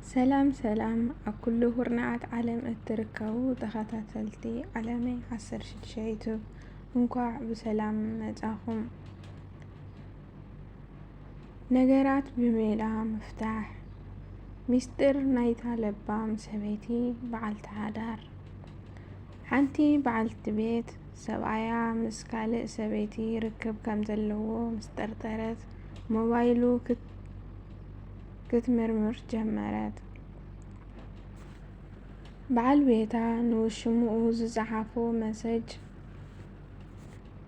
سلام أكل هرنعت عالم التركو تخاتلتي عالمي عسر شيتو انقع بسلام متاخم نجرات بميلا مفتاح مستر نايتا لبام سبيتي بعلت عدار حنتي بعلت بيت سبعيا مسكالق سبيتي ركب كمزلو مسترطرت موبايلو كتمرمر جمرت بعل بيتا نوشمو زحفو مسج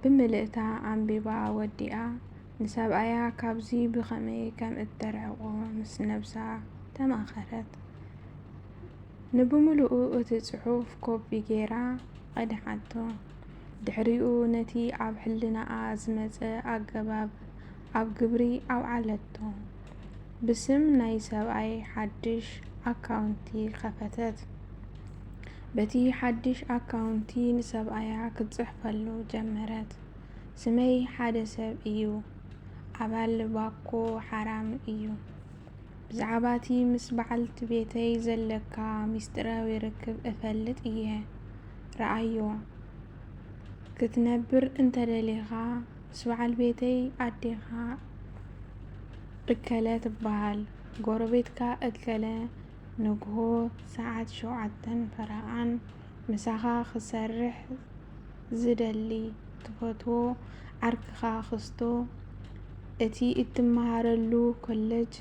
بملئتا عنبيبا وديا نسابعيا كابزي بخمي كم اترعقو مس نبسا تماخرت نبملؤو اتتصحوف كوبي جيرا قدحتو دحريقو نتي عب حلنا آزمت أقباب عب قبري أو علتو بسم ناي سبعي حدش أكاونتي خفتت بتي حدش أكاونتي نسبعيا كتصحفلو جمرت سمي حدا سب إيو عبال باكو حرام إيو بزعباتي مس بعلت بيتي زلكا مستراوي ركب أفلت إيه رأيو كتنبر انت دليغا سبعل بيتي أديغا اكلت بحال قربتكا اكلا نقهو ساعة شوعتن فرعان مساخا خسرح زدلي تفتو عركخا خستو اتي اتمهارلو كولج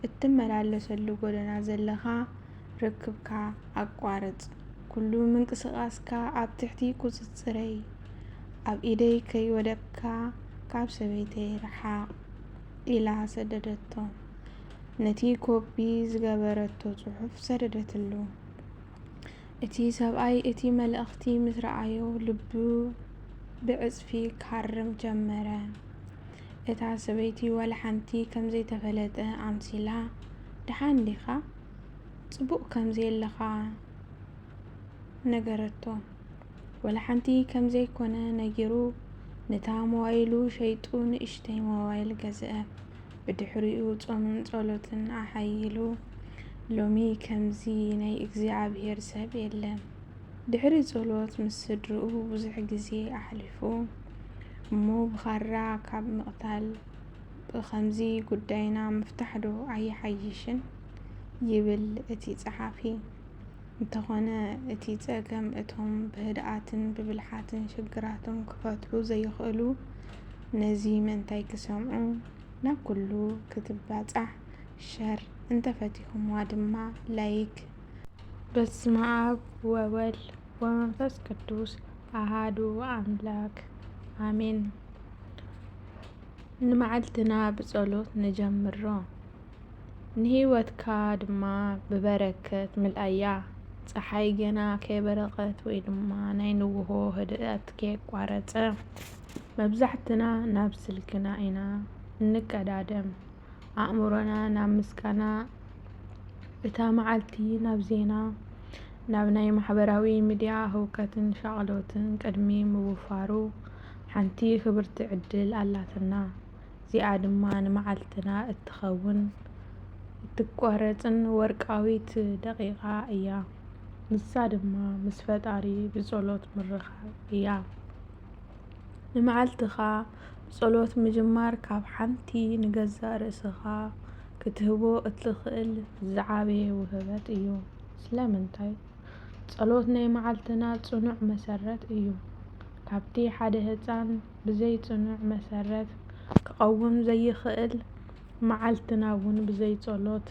اتملالسلو قدنا زلخا ركبكا اقوارت كلو منك سقاسكا اب تحتي كوزتصري اب ايدي كي ودكا كاب سبيتي رحا إلى سددتو نتي كوبي زغبرتو صحف سددتلو اتي سبعي اتي ملأختي مسرعيو لبو بعصفي كحرم جمرة اتا سبيتي ولا حنتي كم زي تفلت عمسيلا دحان لخا صبوق كم زي لخا نقرتو ولا حنتي كم زي كونا نجرو نتا موبايلو شيطون اشتي موبايل جزاء بدحريقو صومن صلوتن أحيلو لومي كمزي ناي اغزيابير سب يلم دحري صلوت مسدرو بزح جزي أحلفو مو بخرا كاب مقتل بخمزي قدينا مفتحدو أي حيشن يبل اتي صحافي انتخونا اتي تاقم اتهم بهدعاتن ببلحاتن شقراتن كفاترو زي يخلو نزي من تايك سمعو نا كلو كتبات شر انت فتيهم وادما لايك بسم آب وول ومنفس قدوس أهادو أملاك آمين نمعلتنا بصلوت نجمرو نهيوتكا دما ببركة ملأيا ፀሓይ ገና ከይበረቐት ወይ ድማ ናይ ንግሆ ህድአት ከይቋረፀ መብዛሕትና ናብ ስልክና ኢና እንቀዳደም ኣእምሮና ናብ ምስጋና እታ መዓልቲ ናብ ዜና ናብ ናይ ማሕበራዊ ሚድያ ህውከትን ሻቅሎትን ቅድሚ ምውፋሩ ሓንቲ ክብርቲ ዕድል ኣላትና እዚኣ ድማ ንመዓልትና እትኸውን እትቋረፅን ወርቃዊት ደቂቃ እያ ንሳ ድማ ምስ ፈጣሪ ብጸሎት ምርኻብ እያ ንመዓልትኻ ጸሎት ምጅማር ካብ ሓንቲ ንገዛእ ርእስኻ ክትህቦ እትኽእል ዝዓበየ ውህበት እዩ ስለምንታይ ጸሎት ናይ መዓልትና ጽኑዕ መሰረት እዩ ካብቲ ሓደ ህፃን ብዘይ ጽኑዕ መሰረት ክቀውም ዘይኽእል መዓልትና እውን ብዘይ ጸሎት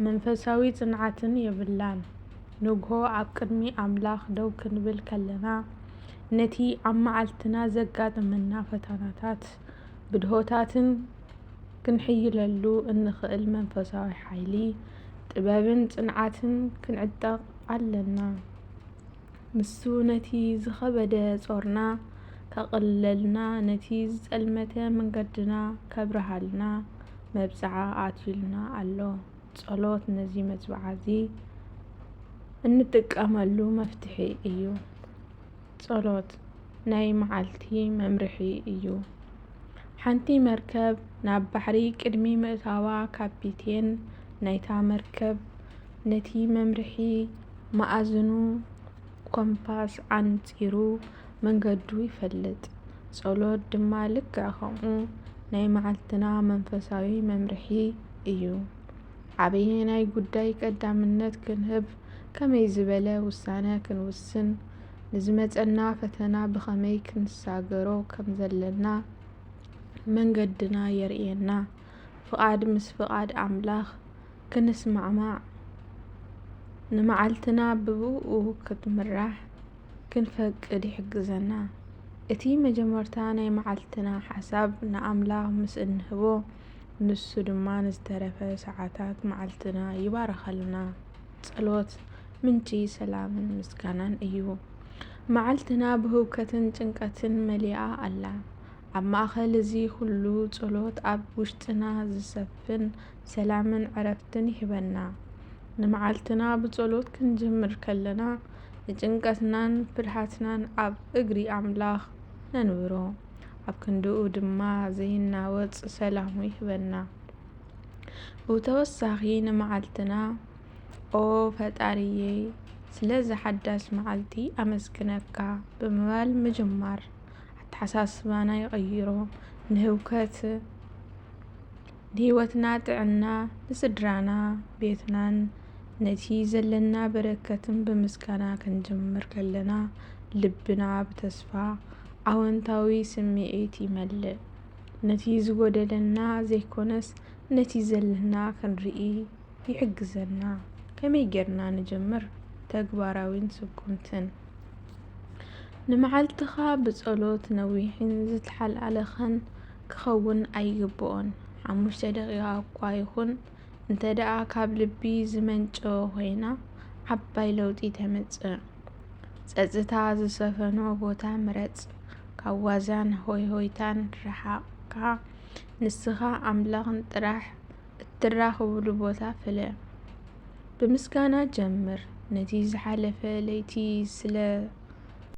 መንፈሳዊ ጽንዓትን የብላን ንግሆ ኣብ ቅድሚ ኣምላኽ ደው ክንብል ከለና ነቲ ኣብ መዓልትና ዘጋጥመና ፈተናታት ብድሆታትን ክንሕይለሉ እንኽእል መንፈሳዊ ሓይሊ ጥበብን ጽንዓትን ክንዕጠቕ ኣለና ንሱ ነቲ ዝኸበደ ጾርና ከቕልለልና ነቲ ዝጸልመተ መንገድና ከብርሃልና መብጽዓ ኣትዩልና ኣሎ ጸሎት ነዚ መጽብዓ እዚ እንጥቀመሉ መፍትሒ እዩ ጸሎት ናይ መዓልቲ መምርሒ እዩ ሓንቲ መርከብ ናብ ባሕሪ ቅድሚ ምእታዋ ካፒቴን ናይታ መርከብ ነቲ መምርሒ መኣዝኑ ኮምፓስ ዓንፂሩ መንገዱ ይፈልጥ። ጸሎት ድማ ልክዕ ከምኡ ናይ መዓልትና መንፈሳዊ መምርሒ እዩ። ዓበየናይ ጉዳይ ቀዳምነት ክንህብ፣ ከመይ ዝበለ ውሳነ ክንውስን፣ ንዝመፀና ፈተና ብኸመይ ክንሳገሮ ከም ዘለና መንገድና የርእየና። ፍቓድ ምስ ፍቓድ ኣምላኽ ክንስማዕማዕ፣ ንመዓልትና ብብኡ ክትምራሕ ክንፈቅድ ይሕግዘና። እቲ መጀመርታ ናይ መዓልትና ሓሳብ ንኣምላኽ ምስ እንህቦ፣ ንሱ ድማ ንዝተረፈ ሰዓታት መዓልትና ይባረኸልና። ጸሎት ምንጪ ሰላምን ምስጋናን እዩ። መዓልትና ብህውከትን ጭንቀትን መሊኣ ኣላ። ኣብ ማእኸል እዚ ኩሉ ጸሎት ኣብ ውሽጥና ዝሰፍን ሰላምን ዕረፍትን ይህበና። ንመዓልትና ብጸሎት ክንጅምር ከለና ንጭንቀትናን ፍርሃትናን ኣብ እግሪ ኣምላኽ ነንብሮ፣ ኣብ ክንድኡ ድማ ዘይናወጽ ሰላሙ ይህበና። ብተወሳኺ ንመዓልትና ኦ ፈጣሪየ ስለዚ ሓዳስ መዓልቲ ኣመስግነካ ብምባል ምጅማር ኣተሓሳስባና ይቕይሮ። ንህይወትና ጥዕና፣ ንስድራና ቤትናን ነቲ ዘለና በረከትን ብምስጋና ክንጅምር ከለና ልብና ብተስፋ ኣወንታዊ ስምዒት ይመልእ። ነቲ ዝጎደለና ዘይኮነስ ነቲ ዘለና ክንርኢ ይሕግዘና። ከመይ ጌርና ንጅምር? ተግባራዊን ስጉምትን ንመዓልትኻ ብጸሎት ነዊሕን ዝተሓላለኸን ክኸውን ኣይግብኦን። 5 ደቂቓ እኳ ይኹን እንተደኣ ካብ ልቢ ዝመንጨወ ኮይና ዓባይ ለውጢ ተምጽእ። ጸጥታ ዝሰፈኖ ቦታ ምረጽ። ካብ ዋዛን ሆይታን ርሓቕካ ንስኻ ኣምላኽን ጥራሕ እትራኸበሉ ቦታ ፍለ። ብምስጋና ጀምር። ነቲ ዝሓለፈ ለይቲ ስለ